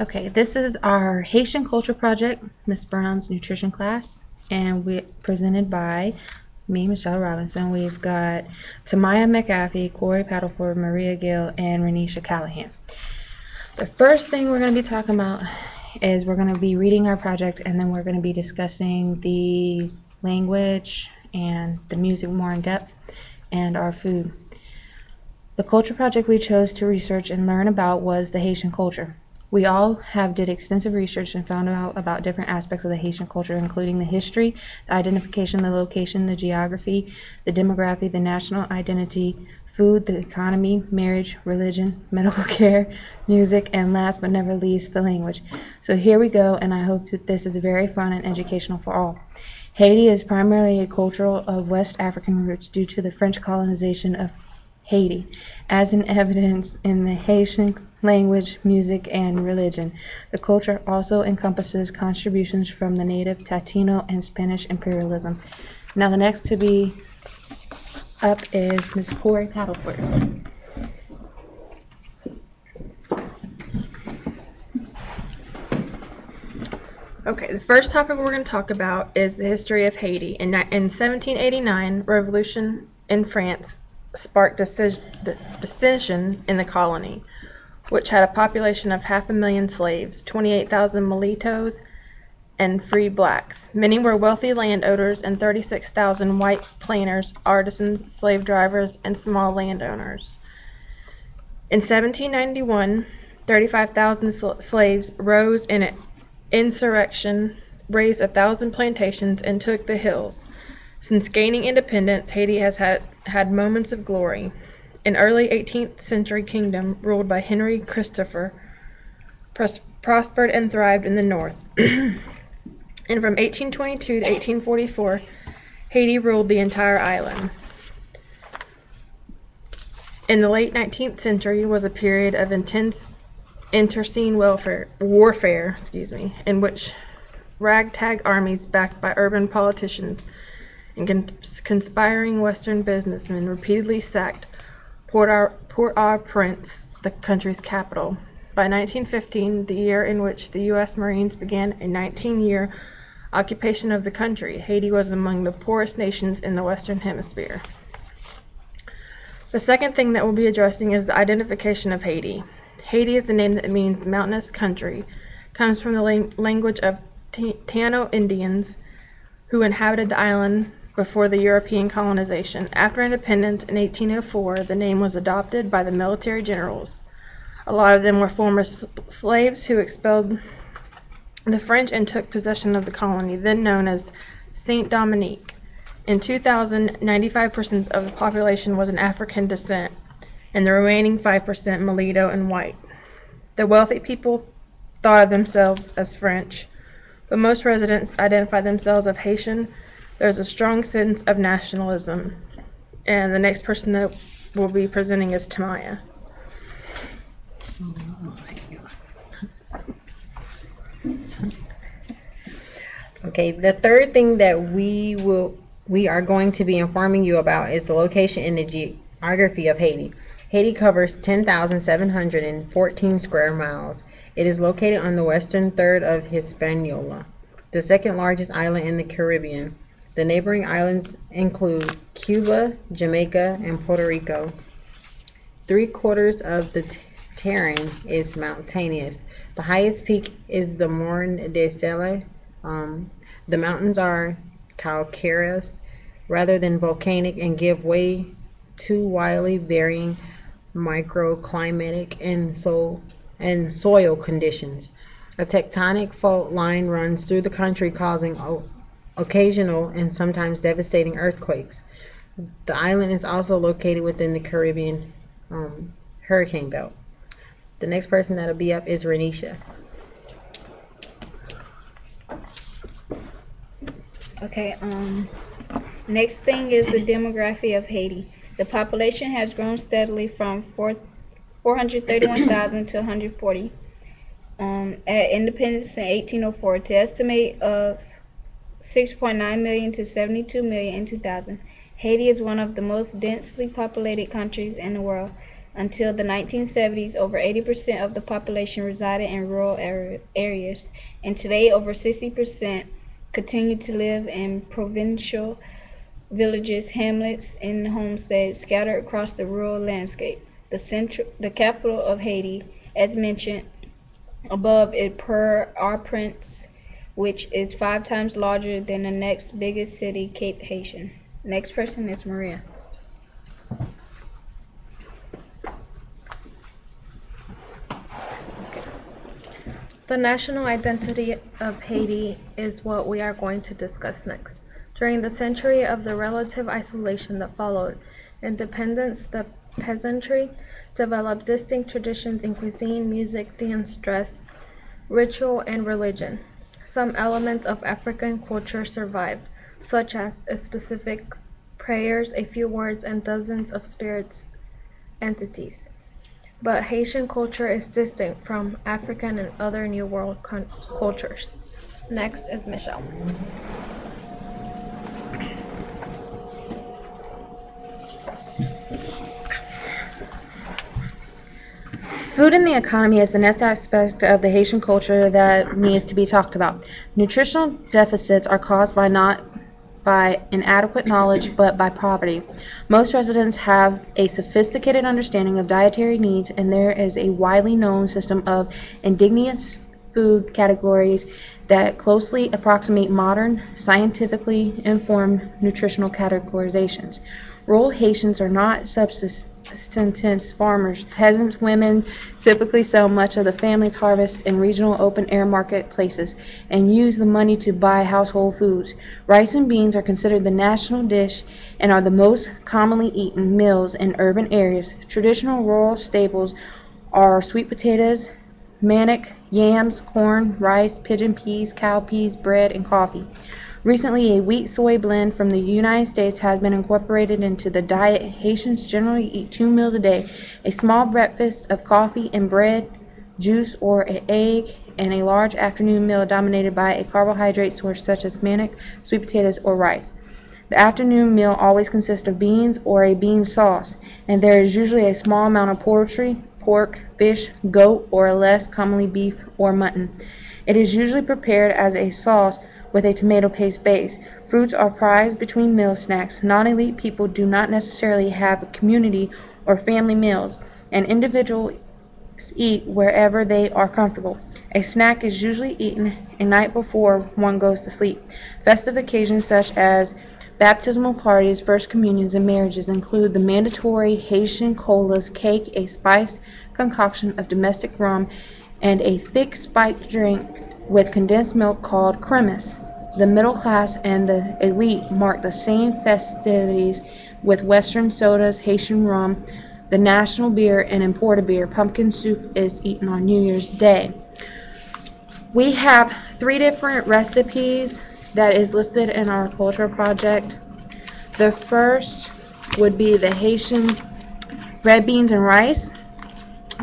Okay, this is our Haitian culture project, Miss Brown's nutrition class, and we presented by me, Michelle Robinson. We've got Tamaya McAfee, Corey Paddleford, Maria Gill, and Renisha Callahan. The first thing we're going to be talking about is we're going to be reading our project, and then we're going to be discussing the language and the music more in depth, and our food. The culture project we chose to research and learn about was the Haitian culture. We all have did extensive research and found out about different aspects of the Haitian culture, including the history, the identification, the location, the geography, the demography, the national identity, food, the economy, marriage, religion, medical care, music, and last but never least, the language. So here we go, and I hope that this is very fun and educational for all. Haiti is primarily a culture of West African roots due to the French colonization of Haiti, as in evidence in the Haitian language, music, and religion. The culture also encompasses contributions from the native Taino and Spanish imperialism. Now the next to be up is Ms. Corey Paddleford. Okay, the first topic we're going to talk about is the history of Haiti. In 1789, revolution in France sparked dissension in the colony, which had a population of 500,000 slaves, 28,000 mulattoes, and free blacks. Many were wealthy landowners and 36,000 white planters, artisans, slave drivers, and small landowners. In 1791, 35,000 slaves rose in an insurrection, razed 1,000 plantations, and took the hills. Since gaining independence, Haiti has had moments of glory. An early 18th century kingdom ruled by Henry Christopher prospered and thrived in the north. And from 1822 to 1844, Haiti ruled the entire island. In the late 19th century was a period of intense internecine warfare, in which ragtag armies backed by urban politicians and conspiring Western businessmen repeatedly sacked Port-au-Prince, the country's capital. By 1915, the year in which the U.S. Marines began a 19-year occupation of the country, Haiti was among the poorest nations in the Western Hemisphere. The second thing that we'll be addressing is the identification of Haiti. Haiti is the name that means mountainous country, comes from the language of Taino Indians who inhabited the island before the European colonization. After independence in 1804, the name was adopted by the military generals. A lot of them were former slaves who expelled the French and took possession of the colony, then known as Saint Dominique. In 2000, 95% of the population was in African descent, and the remaining 5% mulatto and white. The wealthy people thought of themselves as French, but most residents identify themselves as Haitian. There's a strong sense of nationalism. And the next person that will be presenting is Tamaya. Okay, the third thing that we are going to be informing you about is the location and the geography of Haiti. Haiti covers 10,714 square miles. It is located on the western third of Hispaniola, the second largest island in the Caribbean. The neighboring islands include Cuba, Jamaica, and Puerto Rico. 3/4 of the terrain is mountainous. The highest peak is the Morne de Sele. The mountains are calcareous rather than volcanic and give way to widely varying microclimatic and soil conditions. A tectonic fault line runs through the country, causing occasional and sometimes devastating earthquakes. The island is also located within the Caribbean hurricane belt. The next person that'll be up is Renisha. Okay, next thing is the demography of Haiti. The population has grown steadily from 431,000 to 140 at independence in 1804 to estimate of 6.9 million to 72 million in 2000. Haiti is one of the most densely populated countries in the world. Until the 1970s, over 80% of the population resided in rural areas, and today over 60% continue to live in provincial villages, hamlets, and homesteads scattered across the rural landscape. The capital of Haiti, as mentioned above, is Port-au-Prince, which is 5 times larger than the next biggest city, Cape Haitian. Next person is Maria. The national identity of Haiti is what we are going to discuss next. During the century of the relative isolation that followed independence, the peasantry developed distinct traditions in cuisine, music, dance, dress, ritual, and religion. Some elements of African culture survived, such as a specific prayers, a few words, and dozens of spirits entities. But Haitian culture is distinct from African and other New World cultures. Next is Michelle. Food in the economy is the next aspect of the Haitian culture that needs to be talked about. Nutritional deficits are caused not by inadequate knowledge, but by poverty. Most residents have a sophisticated understanding of dietary needs, and there is a widely known system of indigenous food categories that closely approximate modern, scientifically informed nutritional categorizations. Rural Haitians are not subsistence farmers. Peasants women typically sell much of the family's harvest in regional open-air marketplaces and use the money to buy household foods. Rice and beans are considered the national dish and are the most commonly eaten meals in urban areas. Traditional rural staples are sweet potatoes, manioc, yams, corn, rice, pigeon peas, cowpeas, bread, and coffee. Recently, a wheat-soy blend from the United States has been incorporated into the diet. Haitians generally eat 2 meals a day, a small breakfast of coffee and bread, juice, or an egg, and a large afternoon meal dominated by a carbohydrate source such as manioc, sweet potatoes, or rice. The afternoon meal always consists of beans or a bean sauce, and there is usually a small amount of poultry, pork, fish, goat, or less commonly beef or mutton. It is usually prepared as a sauce with a tomato paste base. Fruits are prized between meal snacks. Non-elite people do not necessarily have community or family meals, and individuals eat wherever they are comfortable. A snack is usually eaten a night before one goes to sleep. Festive occasions such as baptismal parties, first communions, and marriages include the mandatory Haitian colas, cake, a spiced concoction of domestic rum, and a thick spiked drink with condensed milk called cremis. The middle class and the elite mark the same festivities with Western sodas, Haitian rum, the national beer, and imported beer. Pumpkin soup is eaten on New Year's Day. We have 3 different recipes that is listed in our culture project. The first would be the Haitian red beans and rice.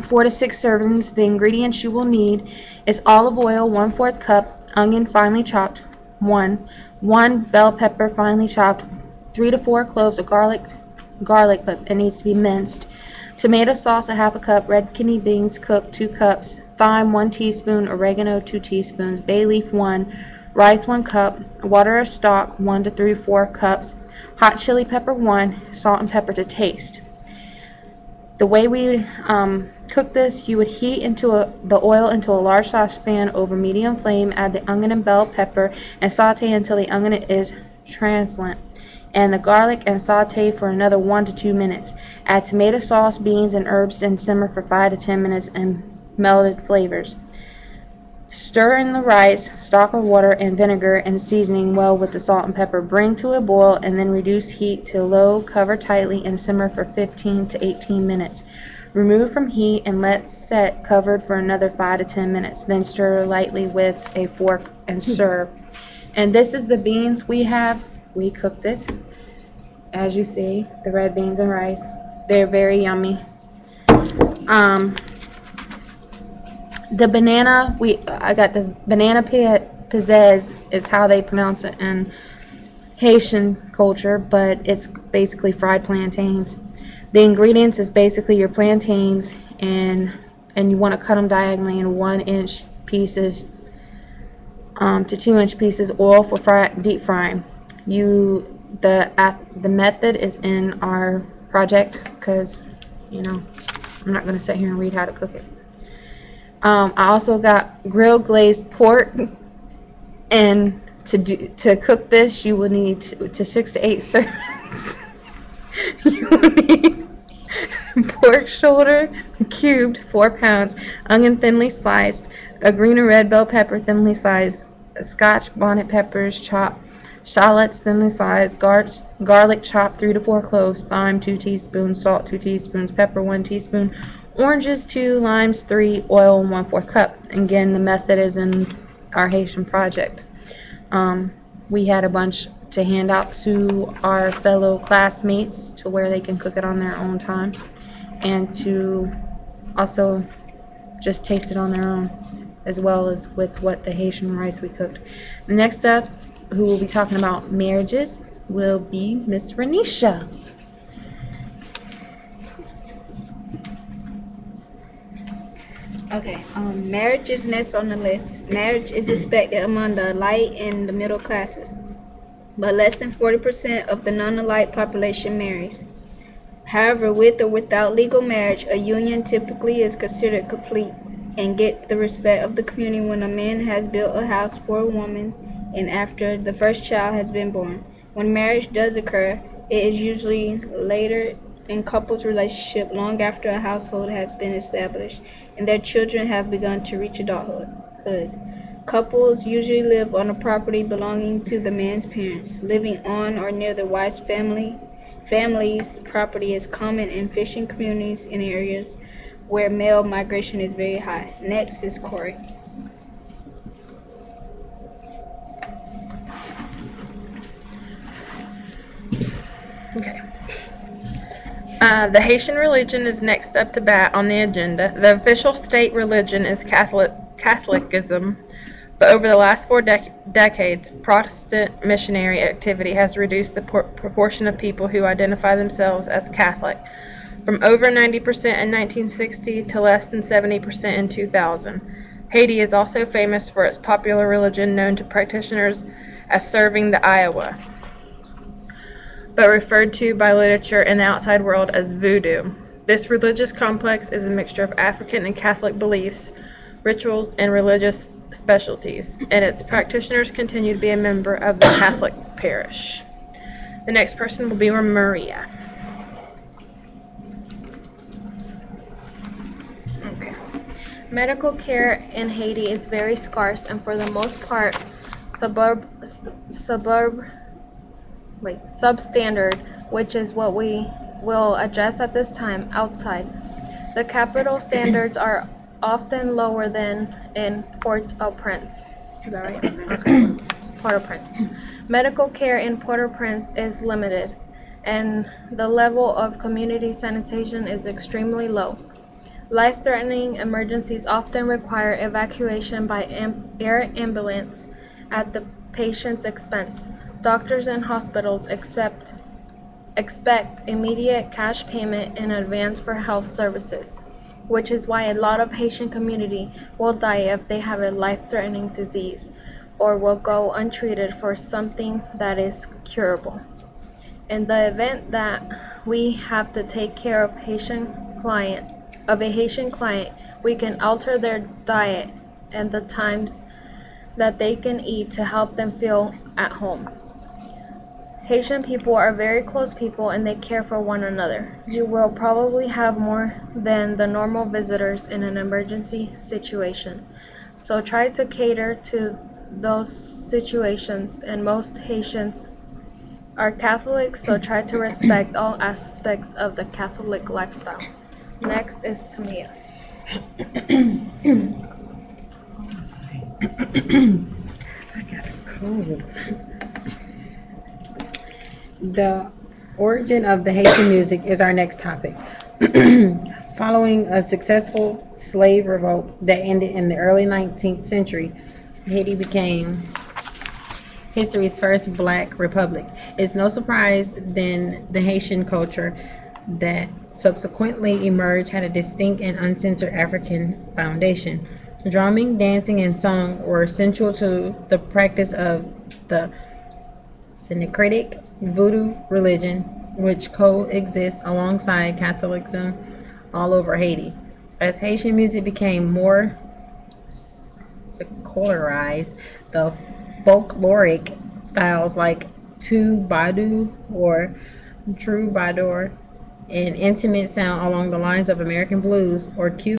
4 to 6 servings. The ingredients you will need is olive oil, 1/4 cup, onion finely chopped, 1 bell pepper finely chopped, 3 to 4 cloves of garlic, but it needs to be minced. Tomato sauce, 1/2 cup. Red kidney beans cooked, 2 cups. Thyme, 1 teaspoon. Oregano, 2 teaspoons. Bay leaf, 1. Rice, 1 cup. Water or stock, 1 to 3/4 cups. Hot chili pepper, 1. Salt and pepper to taste. The way we cook this, you would heat the oil into a large saucepan over medium flame. Add the onion and bell pepper and saute until the onion is translucent, and the garlic, and saute for another 1 to 2 minutes. Add tomato sauce, beans, and herbs and simmer for 5 to 10 minutes and melted flavors. Stir in the rice, stock of water, and vinegar, and seasoning well with the salt and pepper. Bring to a boil and then reduce heat to low, cover tightly, and simmer for 15 to 18 minutes. Remove from heat and let set covered for another 5 to 10 minutes. Then stir lightly with a fork and serve. And this is the beans we have. We cooked it. As you see, the red beans and rice. They're very yummy. The banana, I got the banana pizzazz is how they pronounce it in Haitian culture, but it's basically fried plantains. The ingredients is basically your plantains, and you want to cut them diagonally in 1-inch pieces to 2-inch pieces. Oil for deep frying. The method is in our project because I'm not going to sit here and read how to cook it. I also got grilled glazed pork, and to cook this you will need to 6 to 8 servings. You will need pork shoulder cubed 4 pounds, onion thinly sliced, a green or red bell pepper thinly sliced, Scotch bonnet peppers chopped, shallots thinly sliced, garlic chopped, 3 to 4 cloves, thyme 2 teaspoons, salt 2 teaspoons, pepper 1 teaspoon, oranges 2, limes 3, oil 1/4 cup. Again, the method is in our Haitian project. We had a bunch to hand out to our fellow classmates to where they can cook it on their own time, and to also just taste it on their own, as well as with what the Haitian rice we cooked. Next up, who will be talking about marriages, will be Miss Renisha. Okay, marriage is next on the list. Marriage is expected among the elite and the middle classes, but less than 40% of the non-elite population marries. However, with or without legal marriage, a union typically is considered complete and gets the respect of the community when a man has built a house for a woman and after the first child has been born. When marriage does occur, it is usually later in couples' relationship, long after a household has been established and their children have begun to reach adulthood. Couples usually live on a property belonging to the man's parents. Living on or near the wife's family's property is common in fishing communities in areas where male migration is very high. Next is Corey. Okay. The Haitian religion is next up to bat on the agenda. The official state religion is Catholicism, but over the last 4 decades, Protestant missionary activity has reduced the proportion of people who identify themselves as Catholic from over 90% in 1960 to less than 70% in 2000. Haiti is also famous for its popular religion, known to practitioners as serving the Iowa, but referred to by literature in the outside world as voodoo. This religious complex is a mixture of African and Catholic beliefs, rituals, and religious specialties, and its practitioners continue to be a member of the Catholic parish. The next person will be Maria. Okay. Medical care in Haiti is very scarce and for the most part substandard, which is what we will address at this time outside. The capital standards are often lower than in Port-au-Prince. Is that right? Okay. Port-au-Prince. Medical care in Port-au-Prince is limited, and the level of community sanitation is extremely low. Life-threatening emergencies often require evacuation by air ambulance at the patient's expense. Doctors and hospitals expect immediate cash payment in advance for health services, which is why a lot of Haitian community will die if they have a life-threatening disease or will go untreated for something that is curable. In the event that we have to take care of a Haitian client, we can alter their diet and the times that they can eat to help them feel at home. Haitian people are very close people and they care for one another. You will probably have more than the normal visitors in an emergency situation. So try to cater to those situations, and most Haitians are Catholics, so try to respect all aspects of the Catholic lifestyle. Next is Tamia. I got a cold. The origin of the Haitian music is our next topic. Following a successful slave revolt that ended in the early 19th century, Haiti became history's first black republic. It's no surprise then the Haitian culture that subsequently emerged had a distinct and uncensored African foundation. Drumming, dancing, and song were essential to the practice of the syncretic voodoo religion, which coexists alongside Catholicism all over Haiti. As Haitian music became more secularized, the folkloric styles like Tubadu or troubadour, an intimate sound along the lines of American blues or Cuban